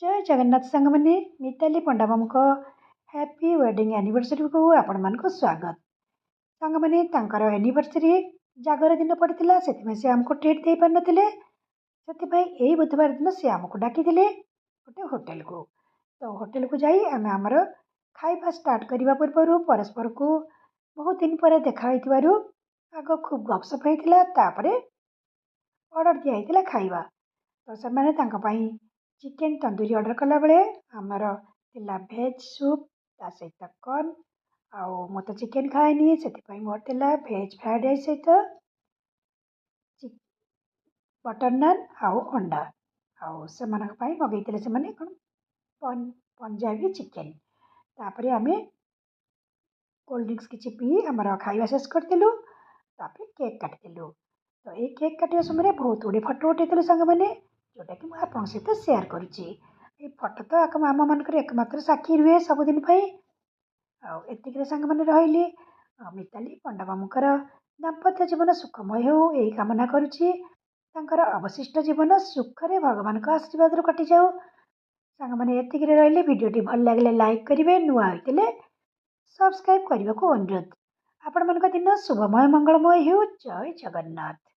जय जगन्नाथ सांग मैंने मिताली पंडा बाबू हैप्पी वेडिंग एनिवर्सरी को आपण मान स्वागत। सांग मैंने एनिवर्सरी जागर दिन पड़ता से आमको ट्रीट दे पार नथिले से बुधवार दिन से आमको डाकी गोटे होटेल को। तो होटेल को जाई आम आमर खाइबा स्टार्ट करने पूर्व परस्पर को बहुत दिन पर देखा आग खूब गपसप होता ऑर्डर दिया खाइबा। तो से चिकेन तंदूरी ऑर्डर कला बेले आमर तिला भेज सूप ता सहित कॉर्न आउ मत चिकेन खाएनी से मोर तिला भेज फ्राइड राइस सहित बटर नान आउ अंडा आउ से मगई से पंजाबी चिकेन। तापर आम कोल्ड ड्रिंक्स किसी पी आमर खाଇବା शेष करूँ। केक काटिलु। तो ये केक काटिया समय बहुत गुड़े फटो उठेलु सांग मैंने जोटा कि मुझे आप सहित सेयार करुच्ची। फटो तो आम मान एकमात्र साक्षी रुए सबुदिन एतिक सांग मैंने रही मिताली पंडा बाबूकर दाम्पत्य जीवन सुखमय हो यही कामना करुच्ची। अवशिष्ट जीवन सुखरे भगवान का आशीर्वाद कटि जाऊ। सांग मैंने एतिक रही भिडियोटी भल लगे लाइक करेंगे नुआ होते सब्सक्राइब करने को अनुरोध। आपण मान दिन शुभमय मंगलमय हो। जय जगन्नाथ।